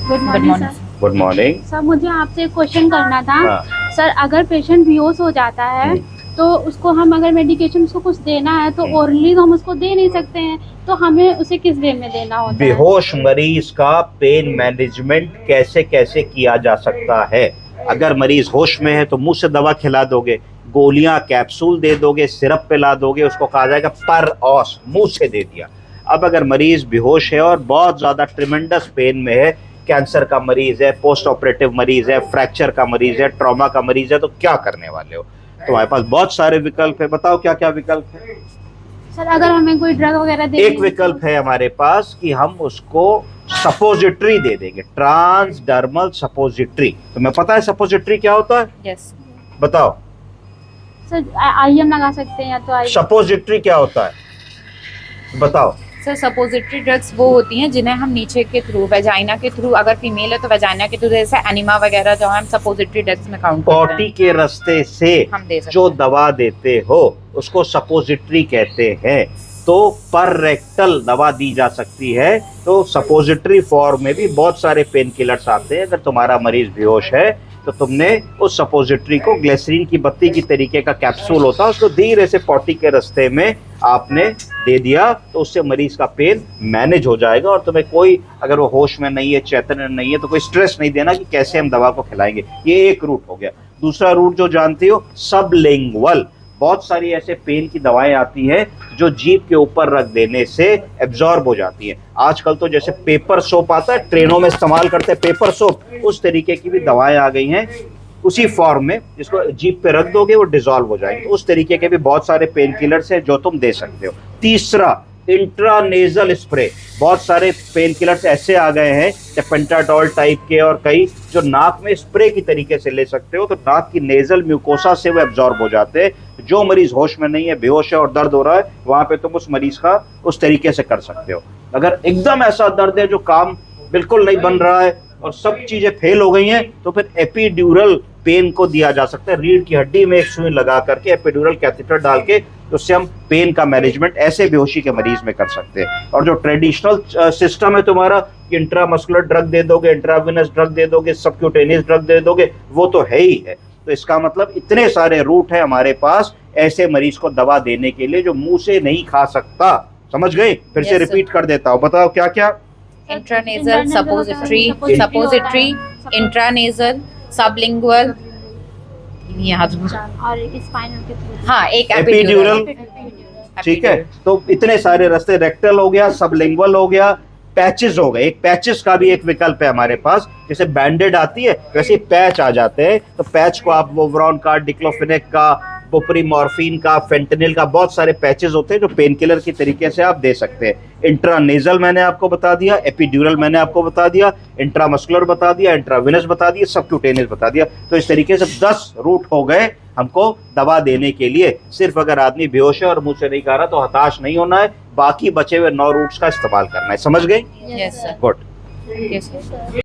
Good morning sir. Good morning. Sir मुझे आपसे एक क्वेश्चन करना था। हाँ। सर अगर पेशेंट बेहोश हो जाता है तो उसको हम अगर मेडिकेशन उसको कुछ देना है तो ओरली तो हम उसको दे नहीं सकते हैं, तो हमें उसे किस वे में देना होता है? बेहोश मरीज का पेन मैनेजमेंट कैसे कैसे किया जा सकता है? अगर मरीज होश में है तो मुंह से दवा खिला दोगे, गोलियां कैप्सूल दे दोगे, सिरप पिला दोगे, उसको कहा जाएगा पर औस, मुंह से दे दिया। अब अगर मरीज बेहोश है और बहुत ज्यादा ट्रिमेंडस पेन में है, कैंसर का मरीज है, पोस्ट ऑपरेटिव मरीज है, फ्रैक्चर का मरीज है, ट्रॉमा का मरीज है, तो क्या करने वाले हो? तो हमारे पास बहुत सारे विकल्प है। बताओ क्या क्या विकल्प है? सर अगर हमें कोई ड्रग वगैरह दे, एक विकल्प है हमारे पास कि हम उसको सपोजिटरी दे देंगे, ट्रांसडर्मल सपोजिटरी। तुम्हें पता है सपोजिटरी क्या होता है? यस। बताओ। सर आईएम लगा सकते हैं या तो आई। सपोजिटरी क्या होता है बताओ। सर सपोजिटरी ड्रग्स वो होती हैं जिन्हें हम नीचे के थ्रू, वेजाइना के थ्रू, अगर फीमेल है तो वेजाइना के थ्रू, जैसे एनिमा वगैरह जो हम सपोजिटरी ड्रग्स में काउंट करते पॉटी के रास्ते से हम दे सकते जो हैं। दवा देते हो उसको सपोजिटरी कहते हैं। तो पर रेक्टल दवा दी जा सकती है। तो सपोजिटरी फॉर्म में भी बहुत सारे पेन किलर्स आते हैं। अगर तुम्हारा मरीज बेहोश है तो तुमने उस सपोजिटरी को ग्लिसरीन की बत्ती की तरीके का कैप्सूल होता है, उसको धीरे से पॉटी के रास्ते में आपने दे दिया, तो उससे मरीज का पेन मैनेज हो जाएगा। और तुम्हें कोई, अगर वो होश में नहीं है, चैतन्य नहीं है, तो कोई स्ट्रेस नहीं देना कि कैसे हम दवा को खिलाएंगे। ये एक रूट हो गया। दूसरा रूट जो जानती हो, सबलिंगुअल। बहुत सारी ऐसे पेन की दवाएं आती हैं जो जीभ के ऊपर रख देने से एब्जॉर्ब हो जाती हैं। आजकल तो जैसे पेपर सोप आता है, ट्रेनों में इस्तेमाल करते हैं पेपर सोप, उस तरीके की भी दवाएं आ गई हैं उसी फॉर्म में, जिसको जीभ पे रख दोगे वो डिसॉल्व हो जाएंगे। उस तरीके के भी बहुत सारे पेन किलर्स हैं जो तुम दे सकते हो। तीसरा, इंट्रानेजल स्प्रे। बहुत सारे पेन किलर्स ऐसे आ गए हैं, पेंटाडोल टाइप के और कई, जो नाक में स्प्रे की तरीके से ले सकते हो, तो नाक की नेजल म्यूकोसा से वो एब्जॉर्ब हो जाते हैं। जो मरीज होश में नहीं है, बेहोश है और दर्द हो रहा है, वहां पे तुम उस मरीज का उस तरीके से कर सकते हो। अगर एकदम ऐसा दर्द है जो काम बिल्कुल नहीं बन रहा है और सब चीजें फेल हो गई हैं, तो फिर एपिड्यूरल पेन को दिया जा सकता है। रीढ़ की हड्डी में एक सुई लगा करके एपिड्यूरल कैथेटर डाल के, तो उससे हम पेन का मैनेजमेंट ऐसे बेहोशी के मरीज में कर सकते हैं। और जो ट्रेडिशनल सिस्टम है तुम्हारा, इंट्रामस्कुलर ड्रग दे दोगे, इंट्रावेनस ड्रग दे दोगे, सबक्यूटेनियस ड्रग दे दोगे, वो तो है ही है। तो इसका मतलब इतने सारे रूट है हमारे पास ऐसे मरीज को दवा देने के लिए जो मुंह से नहीं खा सकता। समझ गए? फिर से रिपीट कर देता हूँ, बताओ क्या क्या? इंट्रानेजल, सपोजिटरी, इंट्रानेजल, सबलिंगुअल, और एक स्पाइनल के थ्रू। हाँ, एक एपिड्यूरल। ठीक है, तो इतने सारे रास्ते, रेक्टल हो गया, सबलिंगुअल हो गया, पैचेस हो गए। एक पैचेस का भी एक विकल्प है हमारे पास। जैसे बैंडेड आती है वैसे पैच आ जाते हैं, तो पैच को आप वोवरॉन का, डिक्लोफेनेक का, बुप्रीमॉर्फिन का, फेंटनिल का, बहुत सारे पैचेस होते हैं जो पेन किलर की तरीके से आप दे सकते हैं। इंट्रानेजल मैंने आपको बता दिया, एपिड्यूरल मैंने आपको बता दिया, इंट्रामस्कुलर बता दिया, इंट्रावेनस बता दिया, सबक्यूटेनियस बता दिया। तो इस तरीके से 10 रूट हो गए हमको दवा देने के लिए। सिर्फ अगर आदमी बेहोश है और मुंह से नहीं खा रहा तो हताश नहीं होना है, बाकी बचे हुए 9 रूट्स का इस्तेमाल करना है। समझ गए? Yes sir. Good. Yes sir.